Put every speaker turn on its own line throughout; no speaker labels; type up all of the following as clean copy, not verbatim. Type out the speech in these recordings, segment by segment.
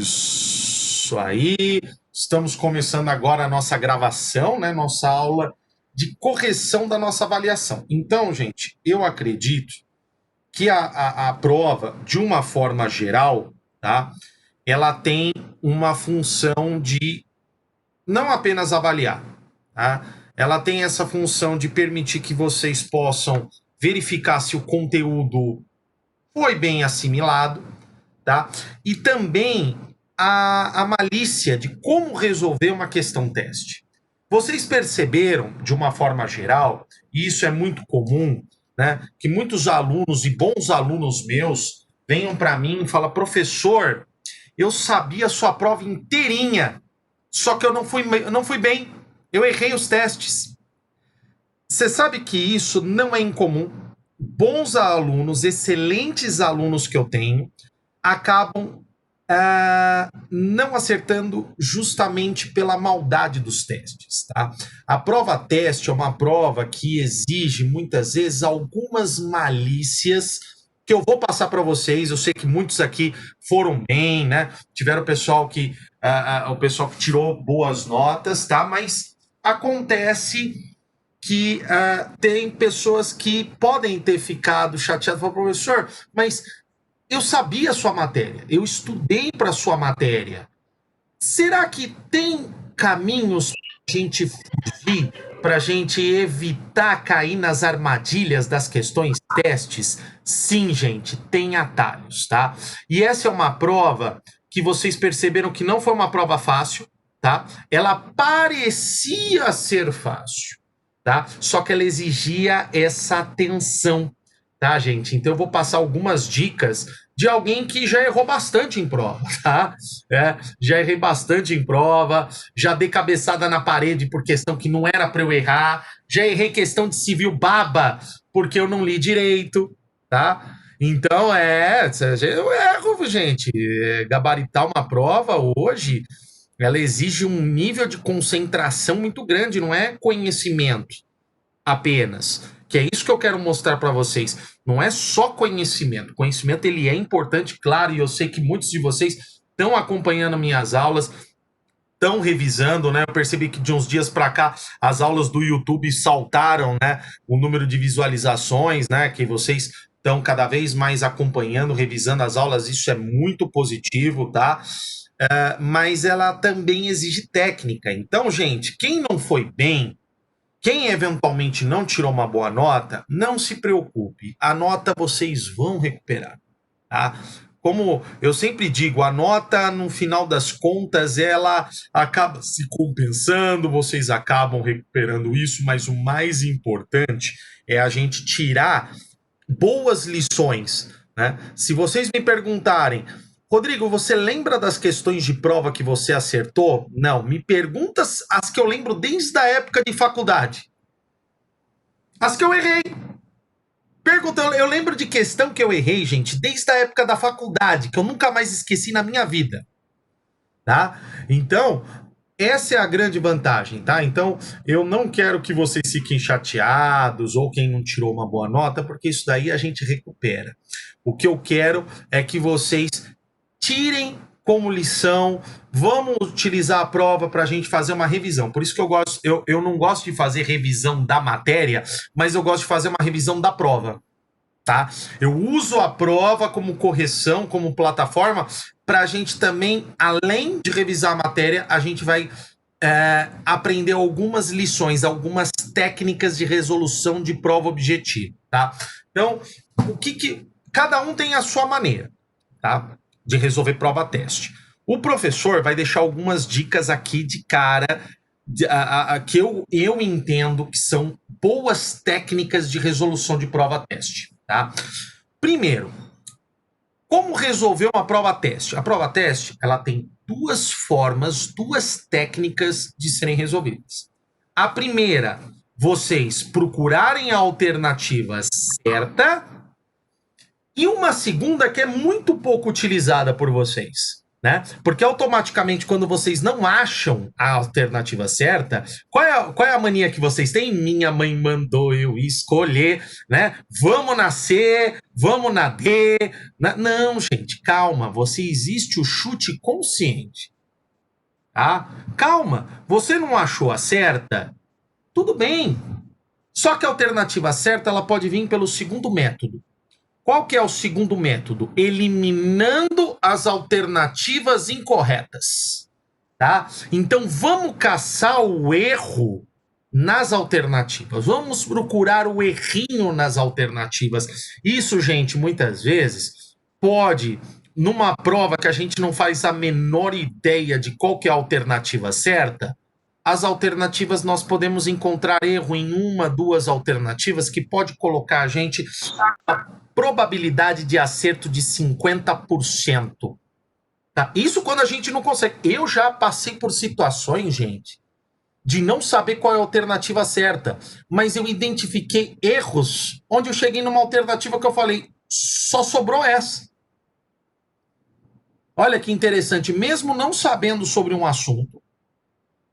Isso aí. Estamos começando agora a nossa gravação, né? Nossa aula de correção da nossa avaliação. Então, gente, eu acredito que a prova, de uma forma geral, tá? Ela tem uma função de não apenas avaliar, tá? Ela tem essa função de permitir que vocês possam verificar se o conteúdo foi bem assimilado, tá? E também a malícia de como resolver uma questão teste. Vocês perceberam, de uma forma geral, e isso é muito comum, né, que muitos alunos e bons alunos meus venham para mim e falam: professor, eu sabia a sua prova inteirinha, só que eu não fui bem, eu errei os testes. Você sabe que isso não é incomum. Bons alunos, excelentes alunos que eu tenho, acabam não acertando justamente pela maldade dos testes, tá? A prova teste é uma prova que exige muitas vezes algumas malícias que eu vou passar para vocês. Eu sei que muitos aqui foram bem, né? Tiveram o pessoal que tirou boas notas, tá? Mas acontece que tem pessoas que podem ter ficado chateadas, falam: professor, mas eu sabia a sua matéria, eu estudei para a sua matéria. Será que tem caminhos para a gente fugir, para a gente evitar cair nas armadilhas das questões testes? Sim, gente, tem atalhos, tá? E essa é uma prova que vocês perceberam que não foi uma prova fácil, tá? Ela parecia ser fácil, tá? Só que ela exigia essa atenção, tá, gente? Então eu vou passar algumas dicas de alguém que já errou bastante em prova, tá? Já errei bastante em prova, já dei cabeçada na parede por questão que não era para eu errar, já errei questão de civil baba porque eu não li direito, tá? Então eu erro, gente. Gabaritar uma prova hoje, ela exige um nível de concentração muito grande, não é conhecimento apenas. Que é isso que eu quero mostrar para vocês. Não é só conhecimento. Conhecimento, ele é importante, claro, e eu sei que muitos de vocês estão acompanhando minhas aulas, estão revisando, né? Eu percebi que de uns dias para cá as aulas do YouTube saltaram, né? O número de visualizações, né? Que vocês estão cada vez mais acompanhando, revisando as aulas. Isso é muito positivo, tá? Mas ela também exige técnica. Então, gente, quem não foi bem, quem eventualmente não tirou uma boa nota, não se preocupe. A nota vocês vão recuperar, tá? Como eu sempre digo, a nota, no final das contas, ela acaba se compensando, vocês acabam recuperando isso, mas o mais importante é a gente tirar boas lições, né? Se vocês me perguntarem: Rodrigo, você lembra das questões de prova que você acertou? Não, me pergunta as que eu lembro desde a época de faculdade. As que eu errei. Perguntando, eu lembro de questão que eu errei, gente, desde a época da faculdade, que eu nunca mais esqueci na minha vida, tá? Então, essa é a grande vantagem, tá? Então, eu não quero que vocês fiquem chateados ou quem não tirou uma boa nota, porque isso daí a gente recupera. O que eu quero é que vocês tirem como lição, vamos utilizar a prova para a gente fazer uma revisão. Por isso que eu não gosto de fazer revisão da matéria, mas eu gosto de fazer uma revisão da prova, tá? Eu uso a prova como correção, como plataforma, para a gente também, além de revisar a matéria, a gente vai aprender algumas lições, algumas técnicas de resolução de prova objetiva, tá? Então, cada um tem a sua maneira, tá? De resolver prova teste. O professor vai deixar algumas dicas aqui de cara que eu entendo que são boas técnicas de resolução de prova teste, tá? Primeiro, como resolver uma prova teste? A prova teste, ela tem duas formas, duas técnicas de serem resolvidas. A primeira, vocês procurarem a alternativa certa, e uma segunda que é muito pouco utilizada por vocês. né? Porque automaticamente, quando vocês não acham a alternativa certa, qual é a mania que vocês têm? Minha mãe mandou eu escolher, né? Vamos na C, vamos na D. Não, gente, calma. Existe o chute consciente, tá? Calma. Você não achou a certa? Tudo bem. Só que a alternativa certa, ela pode vir pelo segundo método. Qual que é o segundo método? Eliminando as alternativas incorretas, tá? Então vamos caçar o erro nas alternativas. Vamos procurar o errinho nas alternativas. Isso, gente, muitas vezes pode, numa prova que a gente não faz a menor ideia de qual que é a alternativa certa, as alternativas nós podemos encontrar erro em uma, duas alternativas que pode colocar a gente probabilidade de acerto de 50%. Tá? Isso quando a gente não consegue. Eu já passei por situações, gente, de não saber qual é a alternativa certa, mas eu identifiquei erros onde eu cheguei numa alternativa que eu falei, só sobrou essa. Olha que interessante, mesmo não sabendo sobre um assunto,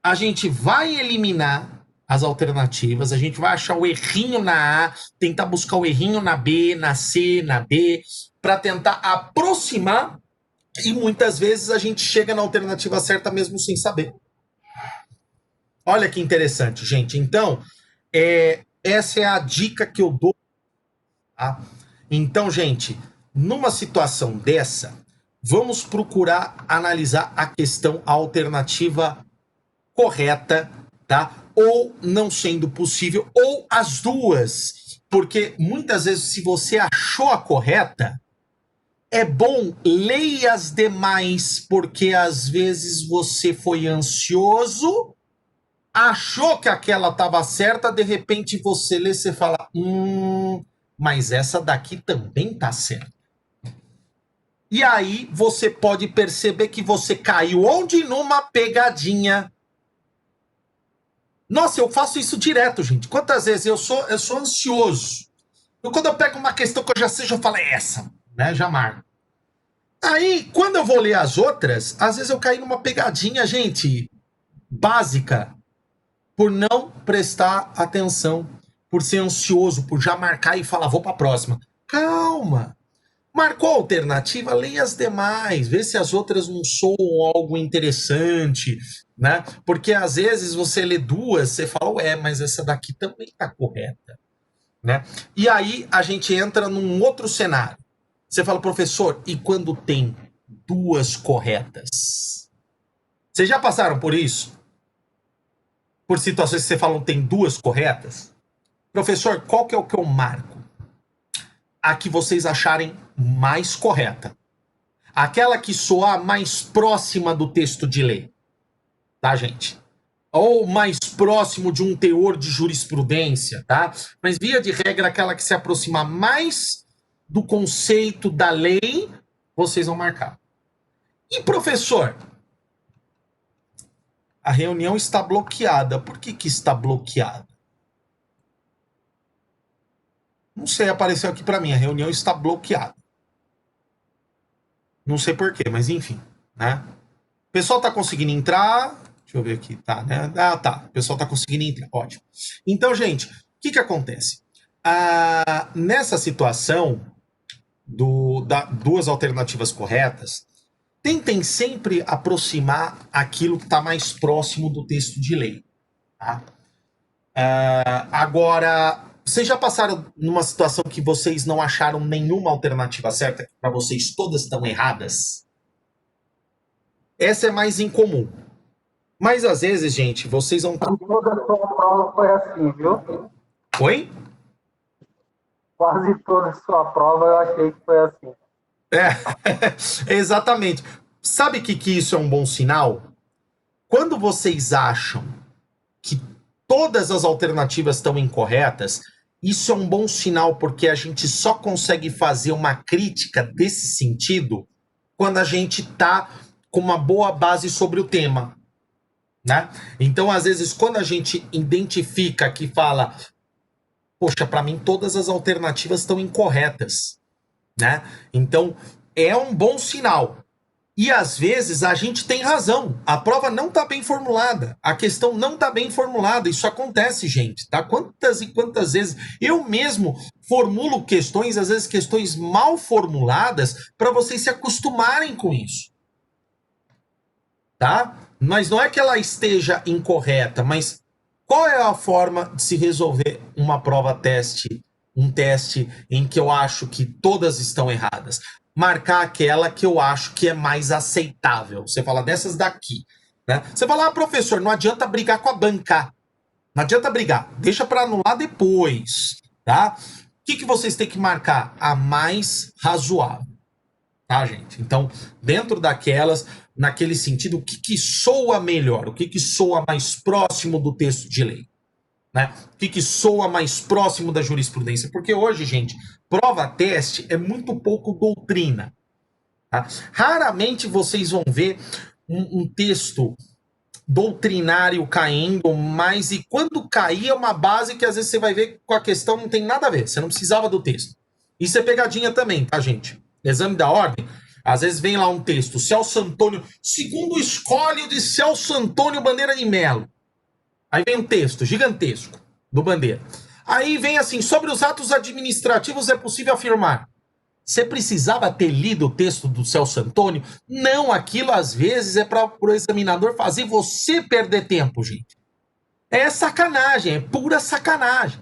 a gente vai eliminar as alternativas, a gente vai achar o errinho na A, tentar buscar o errinho na B, na C, na D, para tentar aproximar, e muitas vezes a gente chega na alternativa certa mesmo sem saber. Olha que interessante, gente. Então, essa é a dica que eu dou. Tá? Então, gente, numa situação dessa, vamos procurar analisar a questão alternativa correta, tá? Ou não sendo possível, ou as duas. Porque muitas vezes, se você achou a correta, é bom leia as demais, porque às vezes você foi ansioso, achou que aquela estava certa, de repente você lê, você fala, mas essa daqui também tá certa. E aí você pode perceber que você caiu onde? Numa pegadinha. Nossa, eu faço isso direto, gente. Quantas vezes eu sou ansioso. Quando eu pego uma questão que eu já sei, eu falo, é essa, né? Já marco. Aí, quando eu vou ler as outras, às vezes eu caí numa pegadinha, gente, básica, por não prestar atenção, por ser ansioso, por já marcar e falar, vou para a próxima. Calma. Marcou a alternativa, leia as demais, vê se as outras não soam algo interessante, né? Porque às vezes você lê duas, você fala, ué, mas essa daqui também está correta, né? E aí a gente entra num outro cenário. Você fala, professor, e quando tem duas corretas? Vocês já passaram por isso? Por situações que você fala, tem duas corretas? Professor, qual que é o que eu marco? A que vocês acharem mais correta. Aquela que soar mais próxima do texto de lei. Tá, gente? Ou mais próximo de um teor de jurisprudência, tá? Mas, via de regra, aquela que se aproxima mais do conceito da lei, vocês vão marcar. E, professor, a reunião está bloqueada. Por que está bloqueada? Não sei, apareceu aqui para mim, a reunião está bloqueada. Não sei porquê, mas enfim, né? O pessoal tá conseguindo entrar. Deixa eu ver aqui, tá, né? Ah, tá. O pessoal tá conseguindo entrar, ótimo. Então, gente, o que acontece? Nessa situação duas alternativas corretas, tentem sempre aproximar aquilo que está mais próximo do texto de lei. Tá? Agora, vocês já passaram numa situação que vocês não acharam nenhuma alternativa certa, que para vocês todas estão erradas? Essa é mais incomum. Mas às vezes, gente, vocês vão.
Toda a sua prova foi assim, viu?
Oi?
Quase toda a sua prova eu achei que foi assim.
Exatamente. Sabe que isso é um bom sinal? Quando vocês acham que todas as alternativas estão incorretas, isso é um bom sinal, porque a gente só consegue fazer uma crítica desse sentido quando a gente está com uma boa base sobre o tema. Né? Então, às vezes, quando a gente identifica que fala, poxa, para mim todas as alternativas estão incorretas, né? Então, é um bom sinal. E às vezes a gente tem razão. A prova não está bem formulada. A questão não está bem formulada. Isso acontece, gente, tá? Quantas e quantas vezes eu mesmo formulo questões, às vezes questões mal formuladas, para vocês se acostumarem com isso. Tá? Mas não é que ela esteja incorreta, mas qual é a forma de se resolver uma prova-teste, um teste em que eu acho que todas estão erradas? Marcar aquela que eu acho que é mais aceitável. Você fala dessas daqui, né? Você fala, professor, não adianta brigar com a banca. Não adianta brigar, deixa para anular depois, tá? O que vocês têm que marcar? A mais razoável, tá, gente? Então, dentro daquelas, naquele sentido, o que soa melhor? O que soa mais próximo do texto de lei? Né? O que soa mais próximo da jurisprudência? Porque hoje, gente, prova-teste é muito pouco doutrina. Tá? Raramente vocês vão ver um texto doutrinário caindo, mas e quando cair é uma base que às vezes você vai ver com a questão não tem nada a ver, você não precisava do texto. Isso é pegadinha também, tá, gente? Exame da ordem, às vezes vem lá um texto, Celso Antônio, segundo o escólio de Celso Antônio Bandeira de Melo. Aí vem um texto gigantesco do Bandeira. Aí vem assim, sobre os atos administrativos é possível afirmar. Você precisava ter lido o texto do Celso Antônio? Não, aquilo às vezes é para o examinador fazer você perder tempo, gente. É sacanagem, é pura sacanagem,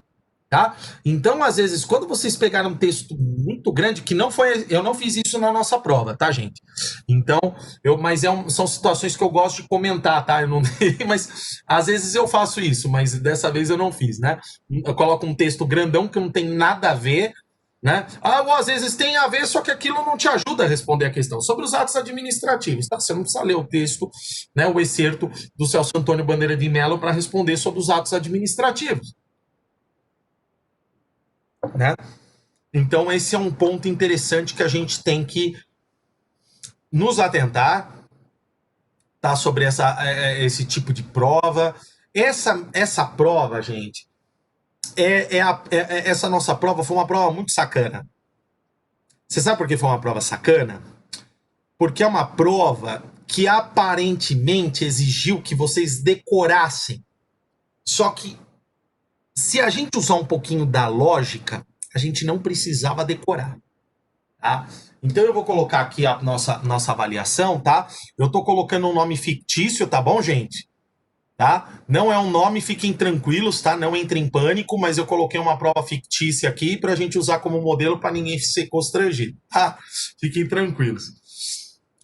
tá? Então, às vezes, quando vocês pegaram um texto muito grande, que não foi, eu não fiz isso na nossa prova, tá, gente? Então, mas são situações que eu gosto de comentar, tá? Eu não, mas às vezes eu faço isso, mas dessa vez eu não fiz, né? Eu coloco um texto grandão que não tem nada a ver, né? Ou às vezes tem a ver, só que aquilo não te ajuda a responder a questão. Sobre os atos administrativos, tá? Você não precisa ler o texto, né, o excerto do Celso Antônio Bandeira de Melo para responder sobre os atos administrativos. Né? Então esse é um ponto interessante que a gente tem que nos atentar, tá? Sobre esse tipo de prova. Essa prova, gente, essa nossa prova foi uma prova muito sacana. Você sabe por que foi uma prova sacana? Porque é uma prova que aparentemente exigiu que vocês decorassem. Só que se a gente usar um pouquinho da lógica, a gente não precisava decorar. Tá? Então eu vou colocar aqui a nossa avaliação, tá? Eu estou colocando um nome fictício, tá bom, gente? Tá? Não é um nome, fiquem tranquilos, tá? Não entrem em pânico, mas eu coloquei uma prova fictícia aqui para a gente usar como modelo para ninguém ser constrangido, tá? Fiquem tranquilos.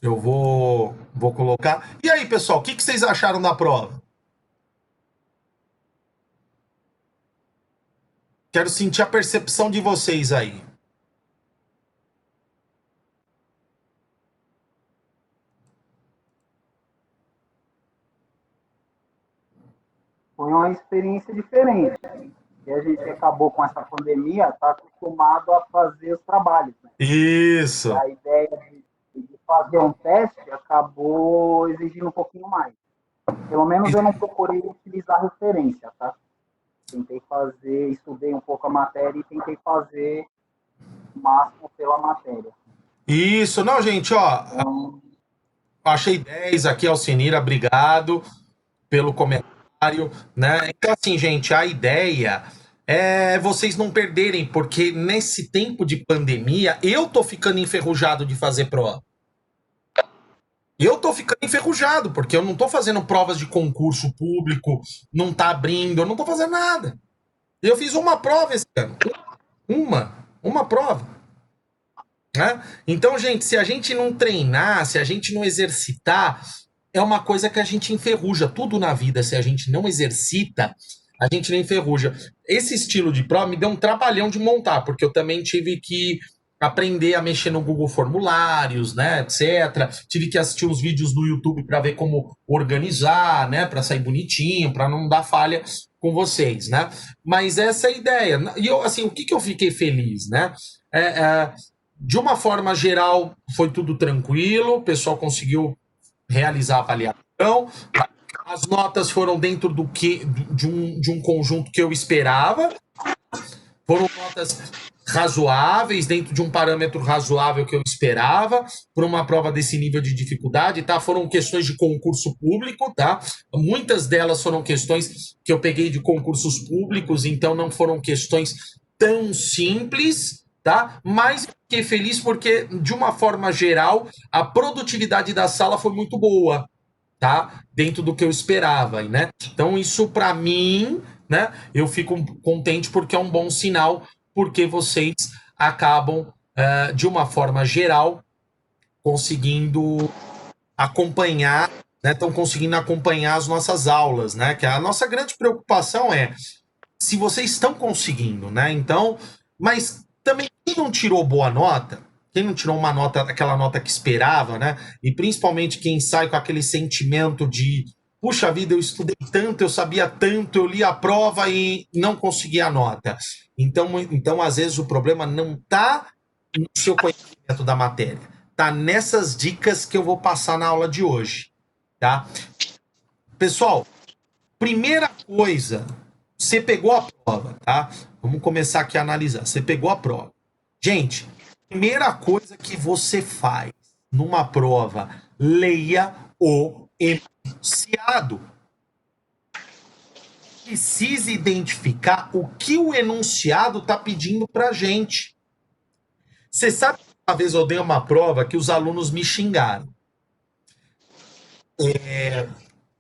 Eu vou colocar. E aí, pessoal, o que vocês acharam da prova? Quero sentir a percepção de vocês aí.
Foi uma experiência diferente. E a gente acabou com essa pandemia, está acostumado a fazer os trabalhos. Né?
Isso.
A ideia de fazer um teste acabou exigindo um pouquinho mais. Pelo menos eu não procurei utilizar referência, tá? Tentei fazer, estudei um pouco a matéria e tentei fazer o máximo pela matéria.
Isso, não, gente, ó. Então, achei 10 aqui, Alcenira, obrigado pelo comentário, né? Então, assim, gente, a ideia é vocês não perderem, porque nesse tempo de pandemia, eu tô ficando enferrujado de fazer prova. Eu tô ficando enferrujado, porque eu não tô fazendo provas de concurso público, não tá abrindo, eu não tô fazendo nada. Eu fiz uma prova esse ano. Uma prova. Né? Então, gente, se a gente não treinar, se a gente não exercitar, é uma coisa que a gente enferruja. Tudo na vida, se a gente não exercita, a gente não enferruja. Esse estilo de prova me deu um trabalhão de montar, porque eu também tive que aprender a mexer no Google Formulários, né, etc. Tive que assistir os vídeos do YouTube para ver como organizar, né, para sair bonitinho, para não dar falha com vocês, né? Mas essa é a ideia. E eu, assim, o que eu fiquei feliz, né? De uma forma geral, foi tudo tranquilo, o pessoal conseguiu realizar a avaliação. As notas foram dentro de um conjunto que eu esperava. Foram notas razoáveis, dentro de um parâmetro razoável que eu esperava, para uma prova desse nível de dificuldade, tá? Foram questões de concurso público, tá? Muitas delas foram questões que eu peguei de concursos públicos, então não foram questões tão simples, tá? Mas fiquei feliz porque, de uma forma geral, a produtividade da sala foi muito boa, tá? Dentro do que eu esperava, né? Então, isso para mim, né? Eu fico contente porque é um bom sinal, porque vocês acabam, de uma forma geral, conseguindo acompanhar, né? Estão conseguindo acompanhar as nossas aulas, né? Que a nossa grande preocupação é se vocês estão conseguindo, né? Então, mas também quem não tirou boa nota, quem não tirou uma nota, aquela nota que esperava, né? E principalmente quem sai com aquele sentimento de, puxa vida, eu estudei tanto, eu sabia tanto, eu li a prova e não consegui a nota. Então às vezes o problema não está no seu conhecimento da matéria, tá nessas dicas que eu vou passar na aula de hoje, tá? Pessoal, primeira coisa, você pegou a prova, tá? Vamos começar aqui a analisar. Você pegou a prova. Gente, primeira coisa que você faz numa prova, leia o enunciado. Precisa identificar o que o enunciado está pedindo para gente. Você sabe que uma vez eu dei uma prova que os alunos me xingaram.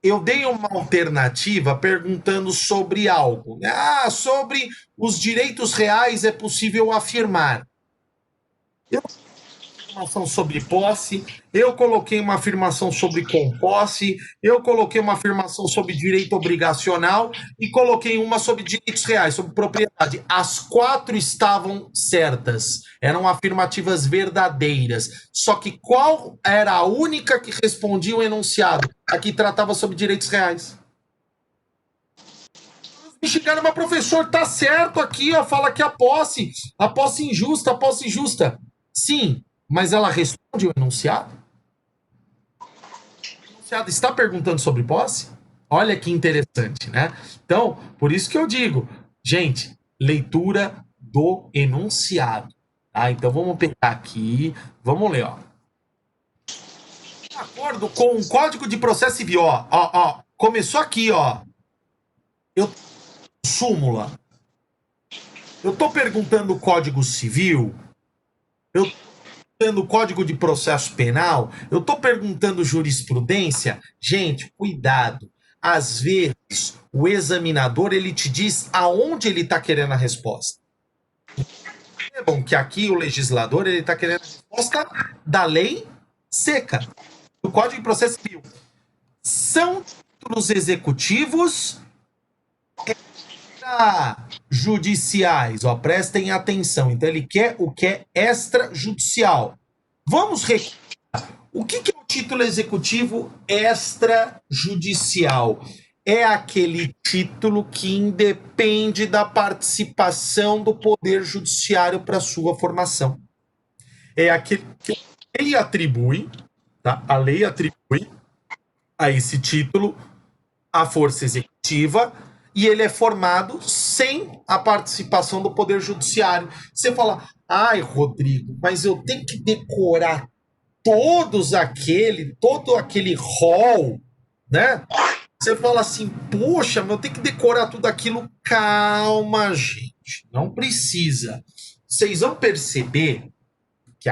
Eu dei uma alternativa perguntando sobre algo, né? Sobre os direitos reais é possível afirmar. Eu coloquei uma afirmação sobre posse, eu coloquei uma afirmação sobre composse, eu coloquei uma afirmação sobre direito obrigacional e coloquei uma sobre direitos reais, sobre propriedade. As 4 estavam certas, eram afirmativas verdadeiras. Só que qual era a única que respondia o enunciado? A que tratava sobre direitos reais. Me xingaram, mas professor, tá certo aqui, ó, fala que a posse injusta, a posse injusta. Sim, mas ela responde o enunciado? O enunciado está perguntando sobre posse? Olha que interessante, né? Então, por isso que eu digo, gente, leitura do enunciado. Tá? Então, vamos pegar aqui, vamos ler, ó. De acordo com o Código de Processo Civil, ó, começou aqui, ó. Eu súmula. Eu estou perguntando o Código Civil, eu estou perguntando o Código de Processo Penal, eu estou perguntando jurisprudência. Gente, cuidado. Às vezes, o examinador ele te diz aonde ele está querendo a resposta. É bom que aqui o legislador ele está querendo a resposta da lei seca, do Código de Processo Civil. São títulos executivos judiciais, ó, prestem atenção. Então ele quer o que é extrajudicial. Vamos recordar. O que é o título executivo extrajudicial? É aquele título que independe da participação do Poder Judiciário para sua formação. É aquele que a lei atribui, tá? A lei atribui a esse título a força executiva e ele é formado sem a participação do Poder Judiciário. Você fala, ai, Rodrigo, mas eu tenho que decorar todo aquele rol, né? Você fala assim, poxa, mas eu tenho que decorar tudo aquilo. Calma, gente, não precisa. Vocês vão perceber que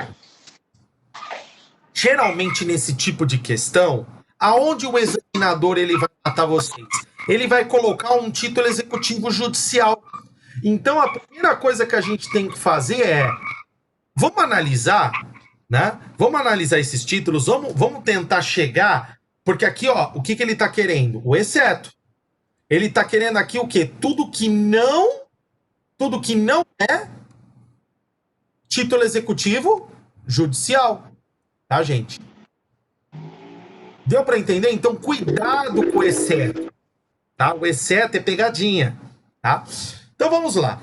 geralmente nesse tipo de questão, aonde o examinador ele vai matar vocês? Ele vai colocar um título executivo judicial. Então a primeira coisa que a gente tem que fazer é, vamos analisar, né? Vamos analisar esses títulos, vamos tentar chegar, porque aqui, ó, o que ele está querendo? O exceto. Ele está querendo aqui o quê? Tudo que não é título executivo judicial, tá, gente? Deu para entender? Então, cuidado com o exceto. Tá? O exceto é pegadinha. Tá? Então, vamos lá.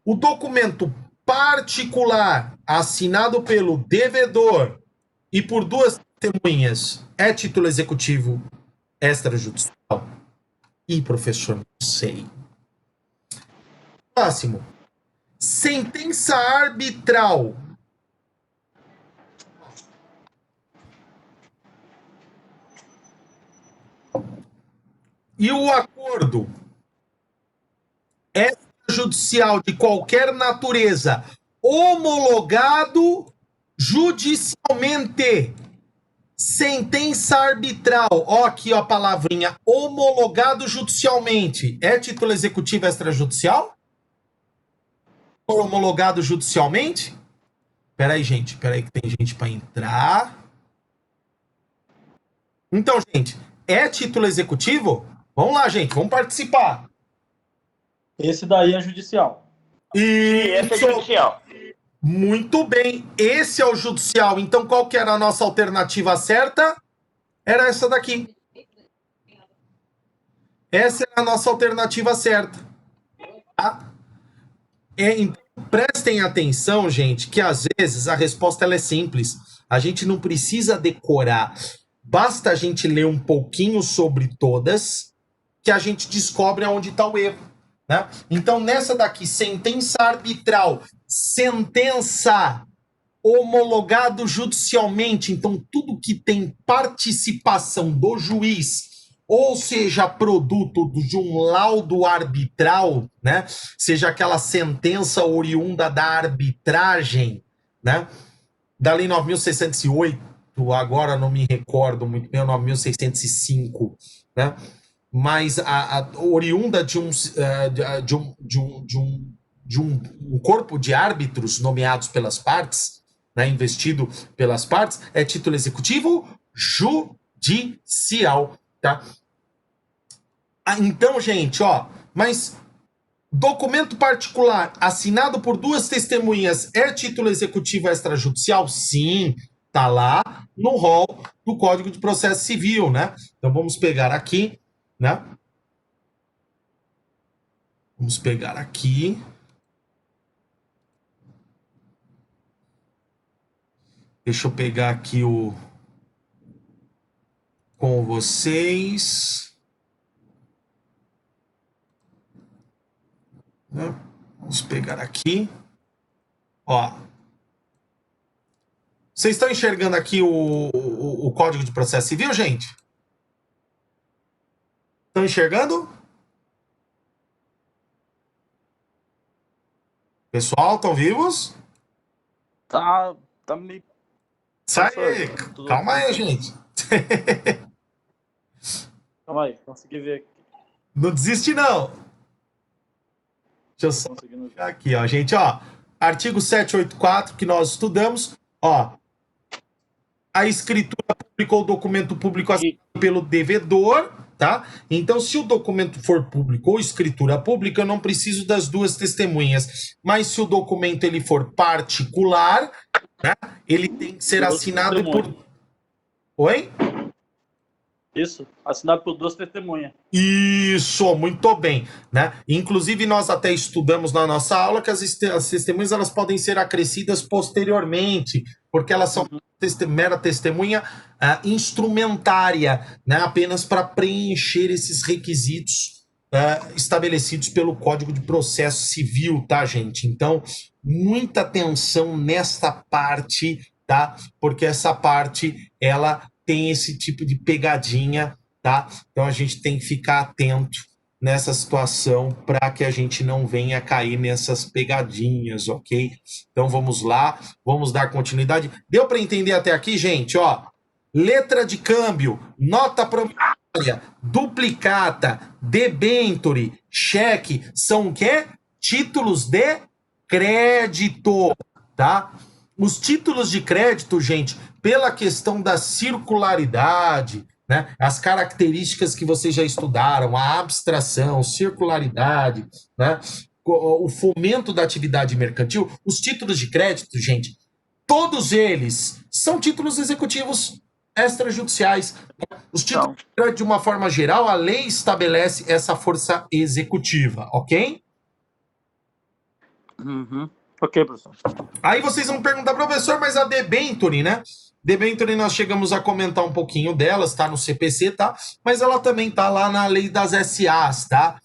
O documento particular assinado pelo devedor e por 2 testemunhas é título executivo extrajudicial? Ih, professor, não sei. Próximo. sentença arbitral e o acordo extrajudicial de qualquer natureza homologado judicialmente. Sentença arbitral, ó aqui ó, a palavrinha, homologado judicialmente. É título executivo extrajudicial? Homologado judicialmente? Peraí, gente, peraí que tem gente para entrar. Então, gente, é título executivo? Vamos lá, gente, vamos participar.
Esse daí é judicial.
Sim, esse é judicial.
Muito bem, esse é o judicial. Então, qual que era a nossa alternativa certa? Era essa daqui. Essa era a nossa alternativa certa. Tá? Então, prestem atenção, gente, que às vezes a resposta ela é simples. A gente não precisa decorar. Basta a gente ler um pouquinho sobre todas que a gente descobre aonde está o erro. Né? Então, nessa daqui, sentença arbitral, sentença homologado judicialmente, então tudo que tem participação do juiz, ou seja, produto de um laudo arbitral, né? Seja aquela sentença oriunda da arbitragem, né? Da Lei 9.608, agora não me recordo muito bem, 9.605, né? Mas a oriunda de um corpo de árbitros nomeados pelas partes, né, investido pelas partes, é título executivo judicial, tá? Então, gente, ó, mas documento particular assinado por duas testemunhas é título executivo extrajudicial? Sim, tá lá no rol do Código de Processo Civil, né? Então vamos pegar aqui, né? Vamos pegar aqui. Deixa eu pegar aqui o com vocês. Vamos pegar aqui. Ó. Vocês estão enxergando aqui o Código de Processo Civil, gente? Estão enxergando? Pessoal, estão vivos?
Tá meio...
Sai, calma aí, gente.
Calma aí, consegui ver aqui.
Não desiste, não. Deixa eu só pegar aqui, ó, gente, ó. Artigo 784 que nós estudamos, ó. A escritura pública ou documento público assinado pelo devedor, tá? Então, se o documento for público ou escritura pública, eu não preciso das duas testemunhas. Mas se o documento ele for particular, né, ele tem que ser assinado por... Oi?
Isso, assinado por duas testemunhas.
Isso, muito bem, né? Inclusive nós até estudamos na nossa aula que as testemunhas elas podem ser acrescidas posteriormente, porque elas são mera testemunha instrumentária, né? Apenas para preencher esses requisitos estabelecidos pelo Código de Processo Civil, tá, gente? Então, muita atenção nesta parte, tá? Porque essa parte, ela tem esse tipo de pegadinha, tá? Então a gente tem que ficar atento nessa situação para que a gente não venha cair nessas pegadinhas, ok? Então vamos lá, vamos dar continuidade. Deu para entender até aqui, gente? Ó, letra de câmbio, nota promissória, duplicata, debenture, cheque, são o quê? Títulos de crédito, tá? Os títulos de crédito, gente, pela questão da circularidade, né, as características que vocês já estudaram, a abstração, circularidade, né, o fomento da atividade mercantil, os títulos de crédito, gente, todos eles são títulos executivos extrajudiciais. Os títulos de crédito, de uma forma geral, a lei estabelece essa força executiva, ok?
Uhum. Ok, professor.
Aí vocês vão perguntar, professor, mas a debenture, né? Debenture nós chegamos a comentar um pouquinho delas, tá no CPC, tá? Mas ela também tá lá na lei das SAs, tá?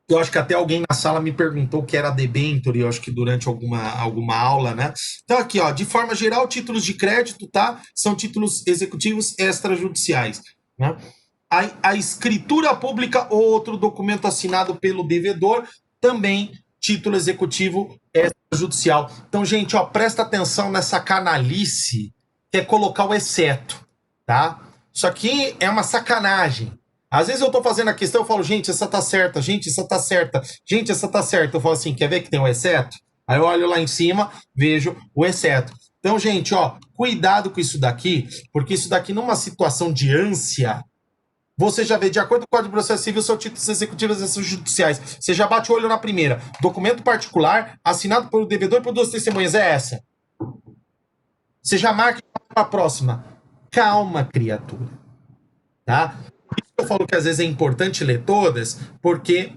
Eu acho que até alguém na sala me perguntou o que era debenture, eu acho que durante alguma aula, né? Então aqui, ó, de forma geral, títulos de crédito, tá? São títulos executivos extrajudiciais, né? A escritura pública ou outro documento assinado pelo devedor, também título executivo extrajudicial. Então, gente, ó, presta atenção nessa canalice que é colocar o exceto, tá? Isso aqui é uma sacanagem. Às vezes eu tô fazendo a questão, eu falo, gente, essa tá certa, gente, essa tá certa, gente, essa tá certa. Eu falo assim, quer ver que tem o exceto? Aí eu olho lá em cima, vejo o exceto. Então, gente, ó, cuidado com isso daqui, porque isso daqui numa situação de ânsia, você já vê, de acordo com o Código de Processo Civil, são títulos executivos extrajudiciais. Você já bate o olho na primeira. Documento particular, assinado pelo devedor e por duas testemunhas. É essa. Você já marca para a próxima. Calma, criatura. Tá? Eu falo que às vezes é importante ler todas, porque,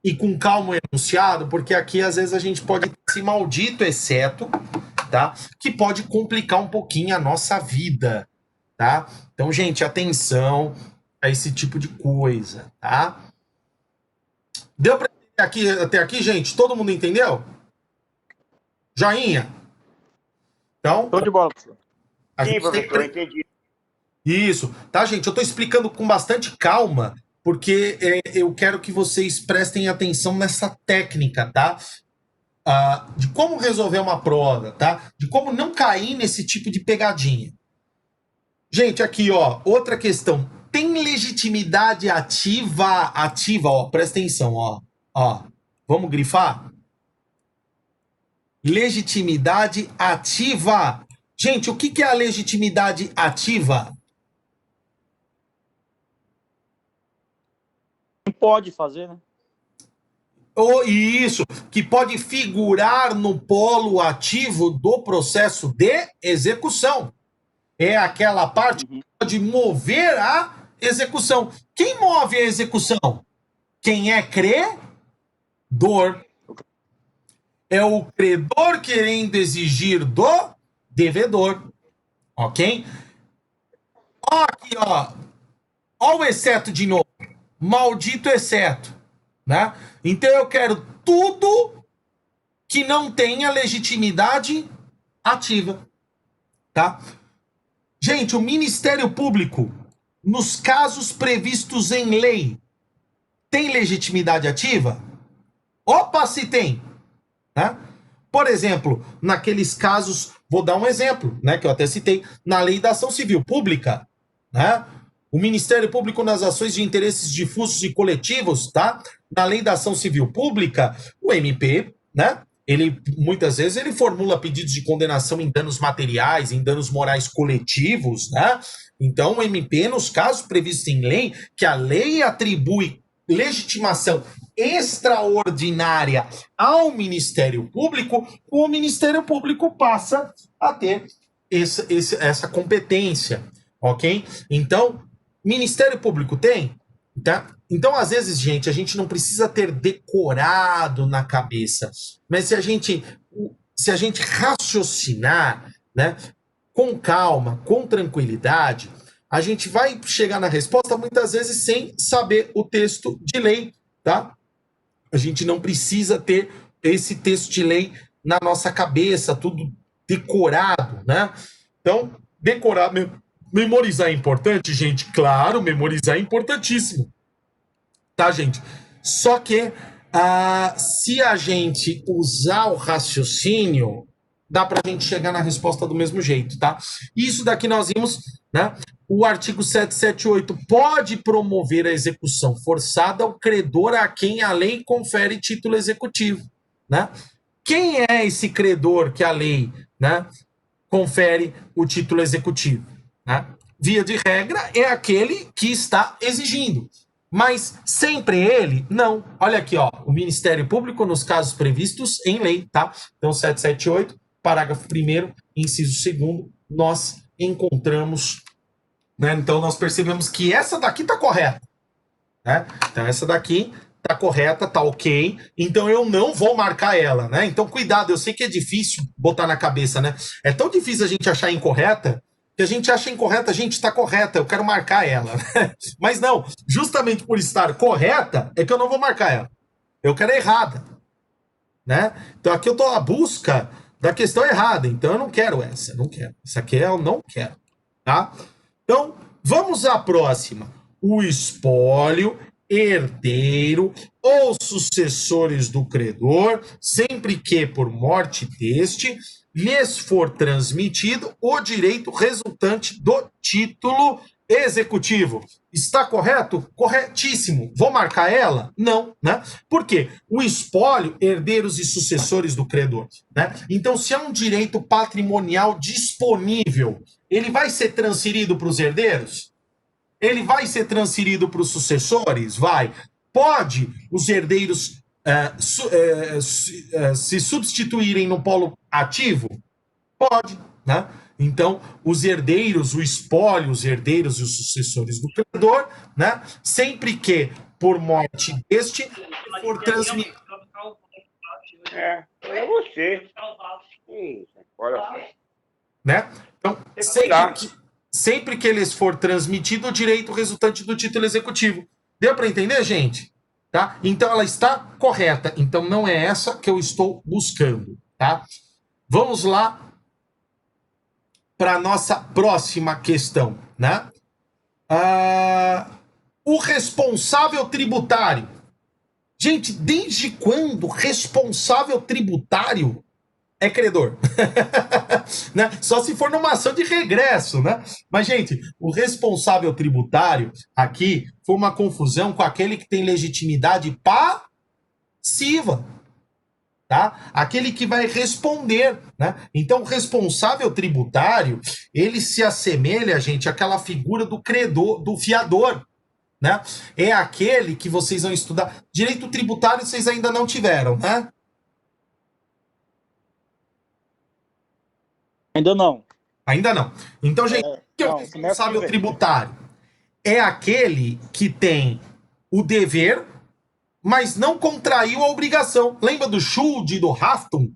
e com calma o enunciado, porque aqui às vezes a gente pode ter esse maldito exceto, tá? Que pode complicar um pouquinho a nossa vida, tá? Então, gente, atenção a esse tipo de coisa, tá? Deu para entender até aqui, gente? Todo mundo entendeu? Joinha? Então,
Show de bola, professor.
a
Sim,
gente tem
professor,
que...
entendi.
Isso, tá, gente? Eu tô explicando com bastante calma, porque eu quero que vocês prestem atenção nessa técnica, tá? De como resolver uma prova, tá? De como não cair nesse tipo de pegadinha. Gente, aqui, ó, outra questão. Tem legitimidade ativa? Ativa, ó, presta atenção, ó. Ó, vamos grifar? Legitimidade ativa. Gente, o que é a legitimidade ativa?
Não pode fazer, né?
Isso, que pode figurar no polo ativo do processo de execução. É aquela parte que pode mover a execução. Quem move a execução? Quem é credor. É o credor querendo exigir do devedor. Ok? Ó aqui, ó. Ó o exceto de novo. Maldito exceto. Né? Então eu quero tudo que não tenha legitimidade ativa. Tá? Gente, o Ministério Público, nos casos previstos em lei, tem legitimidade ativa? Opa, se tem! Né? Por exemplo, naqueles casos, vou dar um exemplo, né, que eu até citei, na lei da ação civil pública, né? O Ministério Público nas ações de interesses difusos e coletivos, tá? Na lei da ação civil pública, o MP, né? Ele, muitas vezes, ele formula pedidos de condenação em danos materiais, em danos morais coletivos, né? Então, o MP, nos casos previstos em lei, que a lei atribui legitimação extraordinária ao Ministério Público, o Ministério Público passa a ter essa competência, ok? Então, Ministério Público tem? Tá? Então, às vezes, gente, a gente não precisa ter decorado na cabeça, mas se a gente raciocinar, né, com calma, com tranquilidade, a gente vai chegar na resposta muitas vezes sem saber o texto de lei, tá? A gente não precisa ter esse texto de lei na nossa cabeça, tudo decorado, né? Então, decorar, memorizar é importante, gente? Claro, memorizar é importantíssimo. Tá, gente? Só que se a gente usar o raciocínio, dá pra gente chegar na resposta do mesmo jeito, tá? Isso daqui nós vimos, né? O artigo 778 pode promover a execução forçada ao credor a quem a lei confere título executivo, né? Quem é esse credor que a lei, né, confere o título executivo, né? Via de regra, é aquele que está exigindo. Mas sempre ele? Não. Olha aqui, ó, o Ministério Público nos casos previstos em lei, tá? Então, 778, parágrafo 1º, inciso 2º, nós encontramos, né? Então, nós percebemos que essa daqui tá correta, né? Então, essa daqui tá correta, tá ok. Então, eu não vou marcar ela, né? Então, cuidado, eu sei que é difícil botar na cabeça, né? É tão difícil a gente achar incorreta, que a gente acha incorreta, a gente está correta, eu quero marcar ela. Mas não, justamente por estar correta, é que eu não vou marcar ela. Eu quero a errada, né? Então aqui eu tô à busca da questão errada, então eu não quero essa, não quero. Essa aqui eu não quero, tá? Então, vamos à próxima. O espólio, herdeiro ou sucessores do credor, sempre que por morte deste lhes for transmitido o direito resultante do título executivo. Está correto? Corretíssimo. Vou marcar ela? Não, né? Por quê? O espólio, herdeiros e sucessores do credor, né? Então, se é um direito patrimonial disponível, ele vai ser transferido para os herdeiros? Ele vai ser transferido para os sucessores? Vai. Pode os herdeiros se substituírem no polo ativo? Pode, né? Então, os herdeiros, o espólio, os herdeiros e os sucessores do credor, né? Sempre que, por morte deste, for transmitido.
É você. Olha.
Né? Então, sempre que eles for transmitido o direito resultante do título executivo. Deu para entender, gente? Tá? Então, ela está correta. Então, não é essa que eu estou buscando, tá? Vamos lá para a nossa próxima questão, né? O responsável tributário. Gente, desde quando responsável tributário é credor? Né? Só se for numa ação de regresso, né? Mas, gente, o responsável tributário aqui foi uma confusão com aquele que tem legitimidade passiva. Tá? Aquele que vai responder, né? Então, o responsável tributário, ele se assemelha, gente, àquela figura do credor, do fiador, né? É aquele que vocês vão estudar. Direito tributário vocês ainda não tiveram, né?
Ainda não.
Ainda não. Então, gente, o que é o responsável tributário? É aquele que tem o dever, mas não contraiu a obrigação. Lembra do Schuld e do Haftung?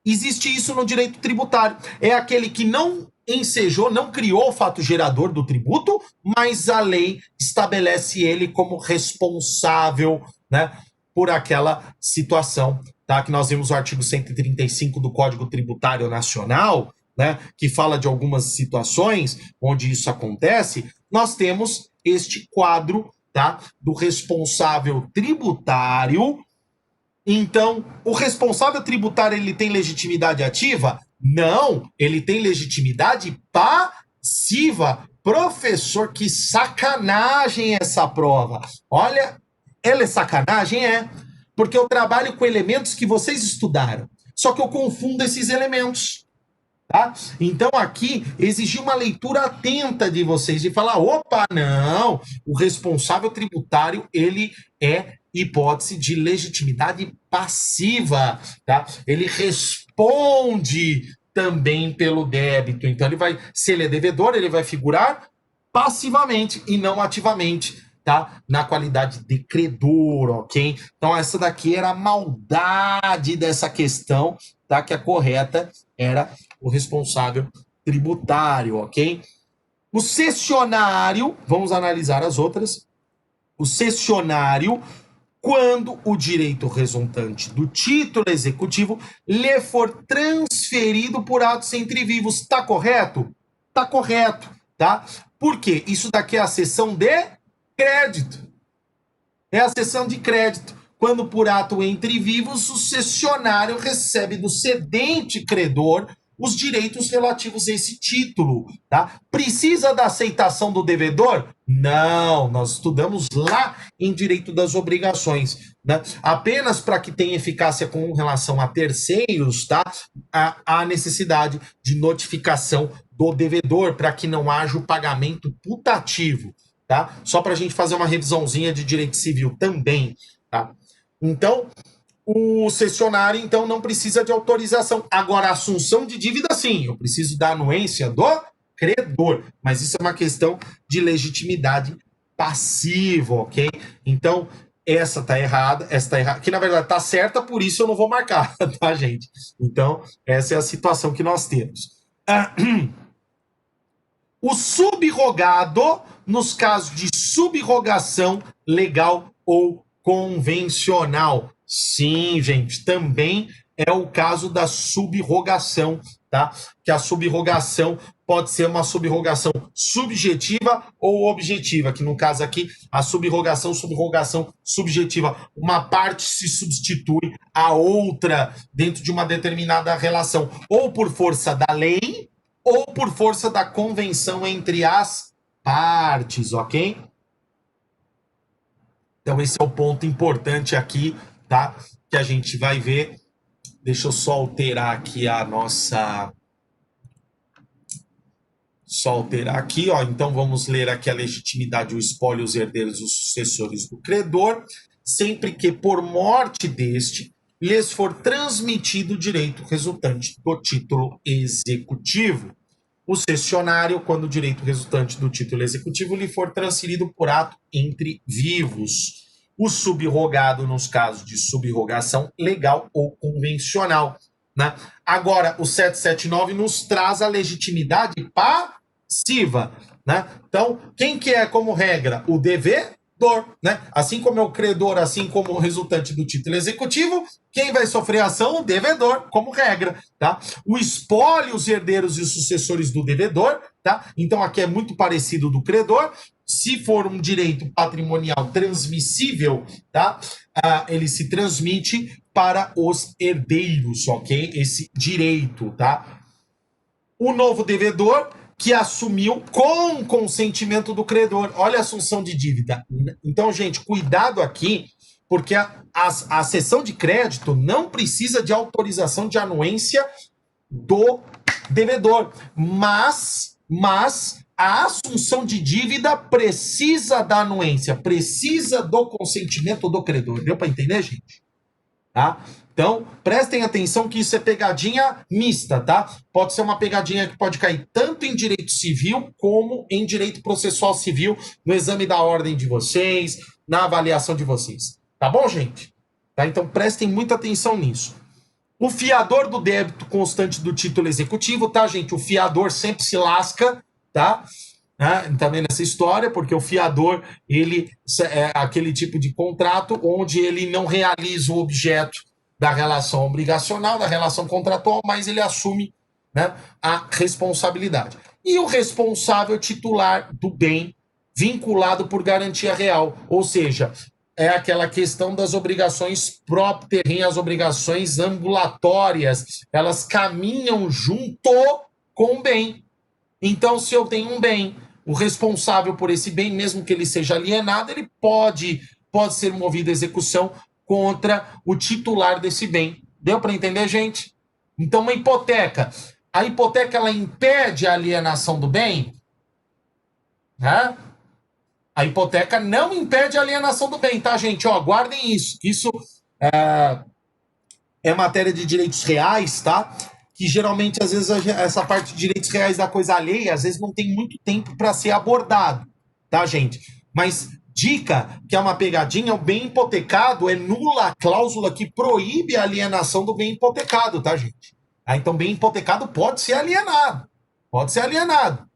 Existe isso no direito tributário. É aquele que não ensejou, não criou o fato gerador do tributo, mas a lei estabelece ele como responsável, né, por aquela situação, tá? Que nós vimos o artigo 135 do Código Tributário Nacional, né, que fala de algumas situações onde isso acontece. Nós temos este quadro, tá, do responsável tributário. Então, o responsável tributário, ele tem legitimidade ativa? Não, ele tem legitimidade passiva. Professor, que sacanagem essa prova. Olha, ela é sacanagem? É. Porque eu trabalho com elementos que vocês estudaram. Só que eu confundo esses elementos. Tá? Então aqui exigiu uma leitura atenta de vocês, de falar, opa, não, o responsável tributário, ele é hipótese de legitimidade passiva, tá? Ele responde também pelo débito, então ele vai, se ele é devedor, ele vai figurar passivamente e não ativamente, tá? Na qualidade de credor, ok? Então essa daqui era a maldade dessa questão, tá? Que a correta era o responsável tributário, ok? O cessionário, vamos analisar as outras. O cessionário, quando o direito resultante do título executivo lhe for transferido por atos entre vivos. Tá correto? Tá correto, tá? Por quê? Isso daqui é a cessão de crédito. É a cessão de crédito. Quando por ato entre vivos, o cessionário recebe do cedente credor os direitos relativos a esse título, tá? Precisa da aceitação do devedor? Não, nós estudamos lá em direito das obrigações, né? Apenas para que tenha eficácia com relação a terceiros, tá? Há necessidade de notificação do devedor para que não haja o pagamento putativo, tá? Só para a gente fazer uma revisãozinha de direito civil também, tá? Então, o cessionário, então, não precisa de autorização. Agora, a assunção de dívida, sim. Eu preciso da anuência do credor. Mas isso é uma questão de legitimidade passiva, ok? Então, essa tá errada, essa tá errada. Que, na verdade, tá certa, por isso eu não vou marcar, tá, gente? Então, essa é a situação que nós temos. O subrogado, nos casos de subrogação legal ou convencional. Sim, gente, também é o caso da subrogação, tá? Que a subrogação pode ser uma subrogação subjetiva ou objetiva, que no caso aqui, a subrogação subjetiva, uma parte se substitui a outra dentro de uma determinada relação, ou por força da lei, ou por força da convenção entre as partes, ok? Então esse é o ponto importante aqui, tá? Que a gente vai ver. Deixa eu só alterar aqui a nossa... Só alterar aqui, ó. Então vamos ler aqui a legitimidade, o espólio, os herdeiros, os sucessores do credor, sempre que por morte deste lhes for transmitido o direito resultante do título executivo. O cessionário, quando o direito resultante do título executivo lhe for transferido por ato entre vivos. O subrogado nos casos de subrogação legal ou convencional, né? Agora, o 779 nos traz a legitimidade passiva, né? Então, quem que é como regra? O devedor, né? Assim como é o credor, assim como o resultante do título executivo, quem vai sofrer a ação? O devedor, como regra, tá? O espólio, os herdeiros e os sucessores do devedor, tá? Então, aqui é muito parecido do credor. Se for um direito patrimonial transmissível, tá? Ele se transmite para os herdeiros, ok? Esse direito, tá? O novo devedor que assumiu com consentimento do credor. Olha a assunção de dívida. Então, gente, cuidado aqui, porque a cessão de crédito não precisa de autorização de anuência do devedor, mas a assunção de dívida precisa da anuência, precisa do consentimento do credor. Deu para entender, gente? Tá? Então, prestem atenção que isso é pegadinha mista, tá? Pode ser uma pegadinha que pode cair tanto em direito civil como em direito processual civil, no exame da ordem de vocês, na avaliação de vocês. Tá bom, gente? Tá? Então, prestem muita atenção nisso. O fiador do débito constante do título executivo, tá, gente? O fiador sempre se lasca, tá? Também nessa história, porque o fiador, ele é aquele tipo de contrato onde ele não realiza o objeto da relação obrigacional, da relação contratual, mas ele assume, né, a responsabilidade. E o responsável titular do bem vinculado por garantia real, ou seja, é aquela questão das obrigações propter, as obrigações ambulatórias, elas caminham junto com o bem. Então, se eu tenho um bem, o responsável por esse bem, mesmo que ele seja alienado, ele pode ser movido à execução contra o titular desse bem. Deu para entender, gente? Então, uma hipoteca. A hipoteca, ela impede a alienação do bem? Né? A hipoteca não impede a alienação do bem, tá, gente? Ó, guardem isso. Isso é matéria de direitos reais, tá? Que geralmente, às vezes, essa parte de direitos reais da coisa alheia, às vezes não tem muito tempo para ser abordado, tá, gente? Mas dica, que é uma pegadinha, o bem hipotecado é nula a cláusula que proíbe a alienação do bem hipotecado, tá, gente? Então, bem hipotecado pode ser alienado. Pode ser alienado.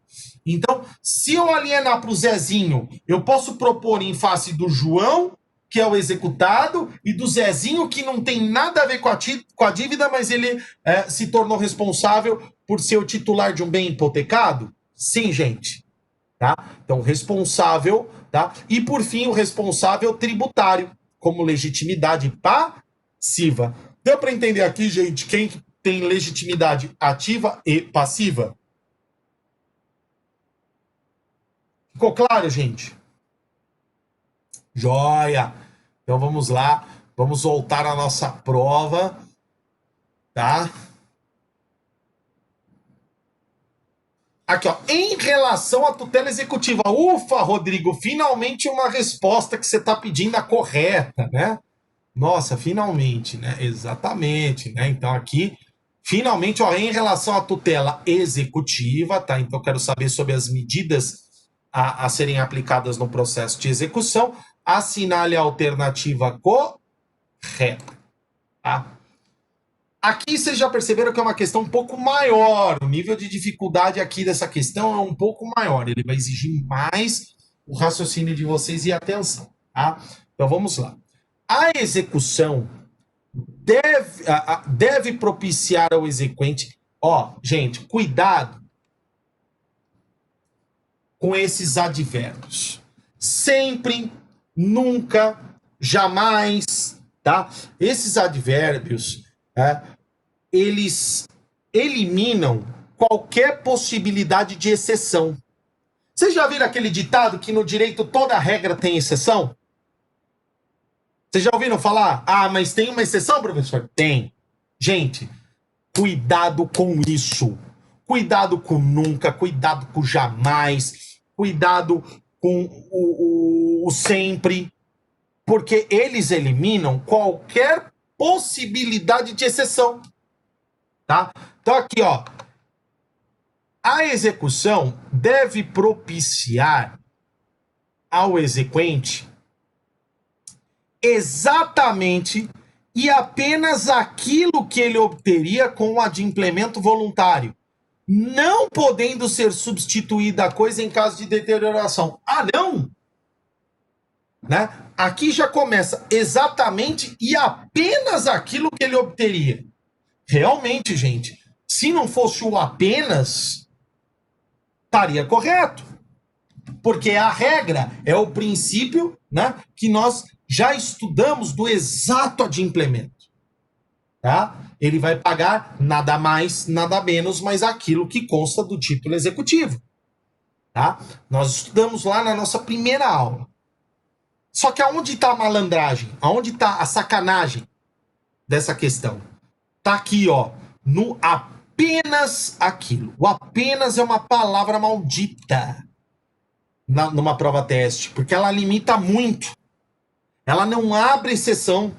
Então, se eu alienar para o Zezinho, eu posso propor em face do João, que é o executado, e do Zezinho, que não tem nada a ver com a dívida, mas ele se tornou responsável por ser o titular de um bem hipotecado? Sim, gente. Tá? Então, responsável, tá? E, por fim, o responsável tributário, como legitimidade passiva. Deu para entender aqui, gente, quem tem legitimidade ativa e passiva? Ficou claro, gente? Joia! Então vamos lá, vamos voltar à nossa prova, tá? Aqui, ó, em relação à tutela executiva. Ufa, Rodrigo, finalmente uma resposta que você está pedindo a correta, né? Nossa, finalmente, né? Exatamente, né? Então aqui, finalmente, ó, em relação à tutela executiva, tá? Então quero saber sobre as medidas a serem aplicadas no processo de execução. Assinale a alternativa correta, tá? Aqui vocês já perceberam que é uma questão um pouco maior. O nível de dificuldade aqui dessa questão é um pouco maior. Ele vai exigir mais o raciocínio de vocês e atenção, tá? Então vamos lá. A execução deve propiciar ao exequente. Ó, gente, cuidado com esses advérbios. Sempre, nunca, jamais, tá? Esses advérbios, eles eliminam qualquer possibilidade de exceção. Vocês já viram aquele ditado que no direito toda regra tem exceção? Vocês já ouviram falar? Ah, mas tem uma exceção, professor? Tem. Gente, cuidado com isso. Cuidado com nunca, cuidado com jamais, cuidado com o sempre, porque eles eliminam qualquer possibilidade de exceção. Tá? Então aqui, ó, a execução deve propiciar ao exequente exatamente e apenas aquilo que ele obteria com o adimplemento voluntário, não podendo ser substituída a coisa em caso de deterioração. Ah, não? Né? Aqui já começa exatamente e apenas aquilo que ele obteria. Realmente, gente, se não fosse o apenas, estaria correto. Porque a regra é o princípio, né, que nós já estudamos do exato adimplemento. Tá? Ele vai pagar nada mais, nada menos, mas aquilo que consta do título executivo. Tá? Nós estudamos lá na nossa primeira aula. Só que aonde está a malandragem? Aonde está a sacanagem dessa questão? Está aqui, ó, no apenas aquilo. O apenas é uma palavra maldita numa prova teste, porque ela limita muito. Ela não abre exceção.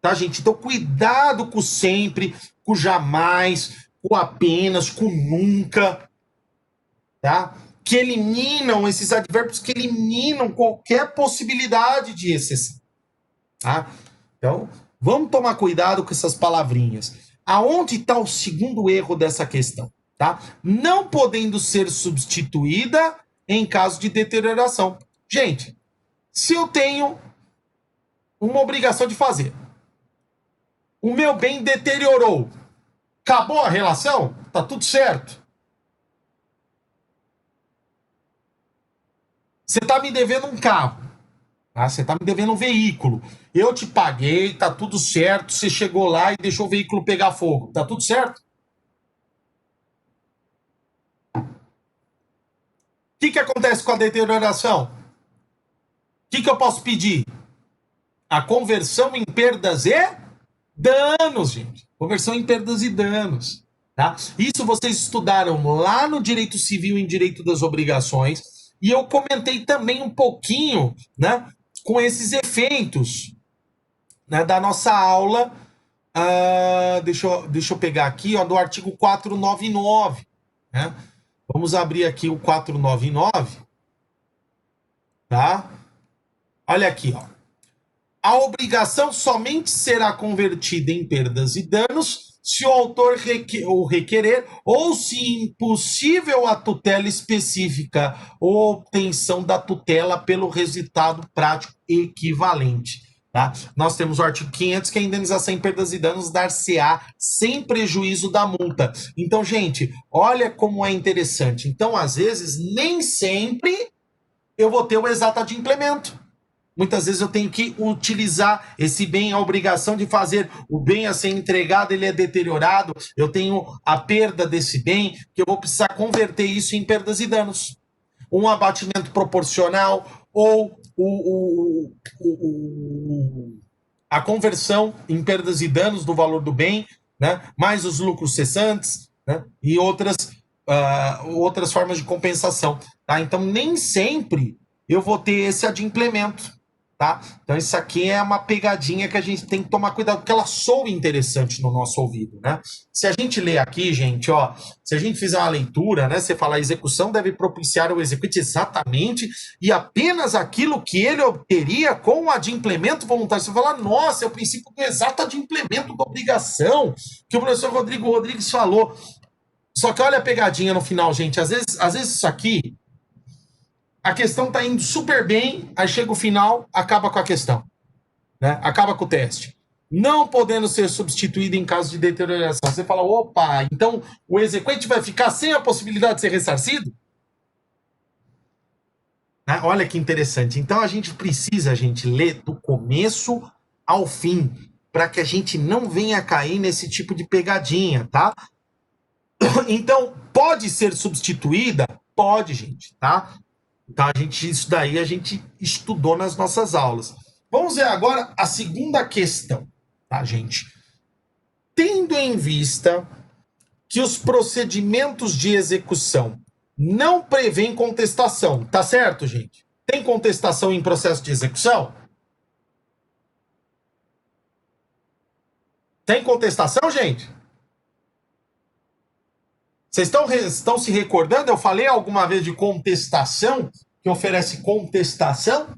Tá, gente? Então, cuidado com sempre, com jamais, com apenas, com nunca, tá? Que eliminam esses advérbios, que eliminam qualquer possibilidade de exceção, tá? Então, vamos tomar cuidado com essas palavrinhas. Aonde está o segundo erro dessa questão, tá? Não podendo ser substituída em caso de deterioração. Gente, se eu tenho uma obrigação de fazer, o meu bem deteriorou, acabou a relação? Tá tudo certo. Você tá me devendo um carro, tá? Você tá me devendo um veículo. Eu te paguei, tá tudo certo. Você chegou lá e deixou o veículo pegar fogo. Tá tudo certo? O que acontece com a deterioração? O que eu posso pedir? A conversão em perdas e danos, gente. Conversão em perdas e danos. Tá? Isso vocês estudaram lá no Direito Civil e em Direito das Obrigações. E eu comentei também um pouquinho, né, com esses efeitos, né, da nossa aula. Deixa eu pegar aqui, ó, do artigo 499. Né? Vamos abrir aqui o 499. Tá? Olha aqui, ó. A obrigação somente será convertida em perdas e danos se o autor o requerer ou se impossível a tutela específica ou obtenção da tutela pelo resultado prático equivalente. Tá? Nós temos o artigo 500, que é a indenização em perdas e danos dar-se-á sem prejuízo da multa. Então, gente, olha como é interessante. Então, às vezes, nem sempre eu vou ter o exato adimplemento. Muitas vezes eu tenho que utilizar esse bem, a obrigação de fazer o bem a ser entregado, ele é deteriorado, eu tenho a perda desse bem, que eu vou precisar converter isso em perdas e danos. Um abatimento proporcional ou a conversão em perdas e danos do valor do bem, né, mais os lucros cessantes, né, e outras formas de compensação. Tá? Então, nem sempre eu vou ter esse adimplemento. Tá? Então isso aqui é uma pegadinha que a gente tem que tomar cuidado, porque ela soa interessante no nosso ouvido, né? Se a gente ler aqui, gente, ó, se a gente fizer uma leitura, né, você fala, a execução deve propiciar ao execute exatamente e apenas aquilo que ele obteria com o adimplemento voluntário. Você fala, nossa, é o princípio do exato adimplemento da obrigação que o professor Rodrigo Rodrigues falou. Só que olha a pegadinha no final, gente, às vezes isso aqui, a questão tá indo super bem, aí chega o final, acaba com a questão. né? Acaba com o teste. Não podendo ser substituído em caso de deterioração. Você fala, opa, então o exequente vai ficar sem a possibilidade de ser ressarcido? Né? Olha que interessante. Então a gente precisa, ler do começo ao fim, para que a gente não venha cair nesse tipo de pegadinha, tá? Então, pode ser substituída? Pode, gente, tá? Então, isso daí a gente estudou nas nossas aulas. Vamos ver agora a segunda questão, tá, gente? Tendo em vista que os procedimentos de execução não prevêem contestação, tá certo, gente? Tem contestação em processo de execução? Tem contestação, gente? Vocês estão se recordando? Eu falei alguma vez de contestação, que oferece contestação?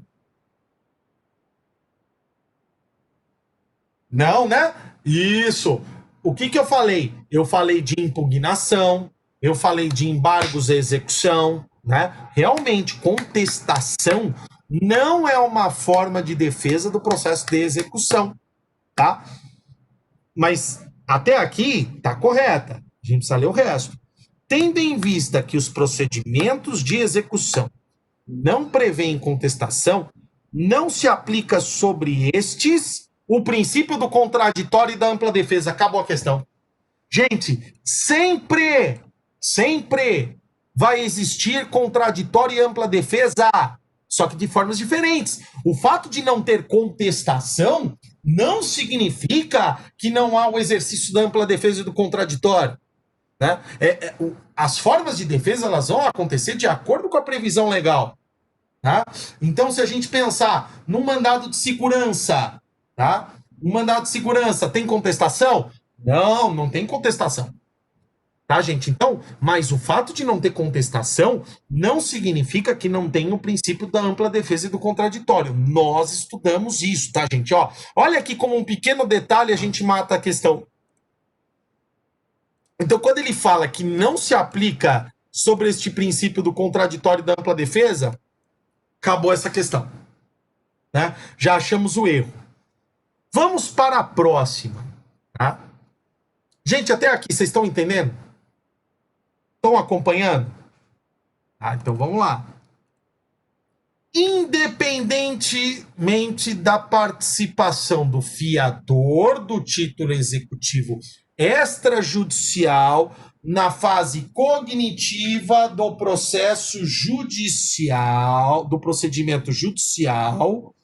Não, né? Isso. O que eu falei? Eu falei de impugnação, eu falei de embargos à execução, né? Realmente, contestação não é uma forma de defesa do processo de execução, tá? Mas até aqui tá correta. A gente precisa ler o resto. Tendo em vista que os procedimentos de execução não prevêem contestação, não se aplica sobre estes o princípio do contraditório e da ampla defesa. Acabou a questão. Gente, sempre vai existir contraditório e ampla defesa, só que de formas diferentes. O fato de não ter contestação não significa que não há o exercício da ampla defesa e do contraditório. Né? As formas de defesa elas vão acontecer de acordo com a previsão legal. Tá? Então, se a gente pensar num mandado de segurança, tá? Um mandado de segurança tem contestação? Não tem contestação. Tá, gente? Então, mas o fato de não ter contestação não significa que não tem o princípio da ampla defesa e do contraditório. Nós estudamos isso, tá, gente? Ó, olha aqui como um pequeno detalhe a gente mata a questão. Então, quando ele fala que não se aplica sobre este princípio do contraditório e da ampla defesa, acabou essa questão. Né? Já achamos o erro. Vamos para a próxima. Tá? Gente, até aqui, vocês estão entendendo? Estão acompanhando? Então vamos lá. Independentemente da participação do fiador do título executivo extrajudicial na fase cognitiva do processo judicial, do procedimento judicial,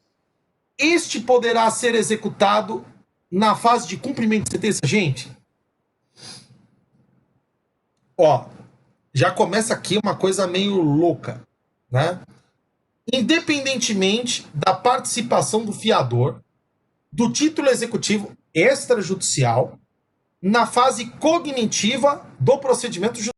este poderá ser executado na fase de cumprimento de sentença. Gente, ó, já começa aqui uma coisa meio louca, né? Independentemente da participação do fiador do título executivo extrajudicial na fase cognitiva do procedimento judicial.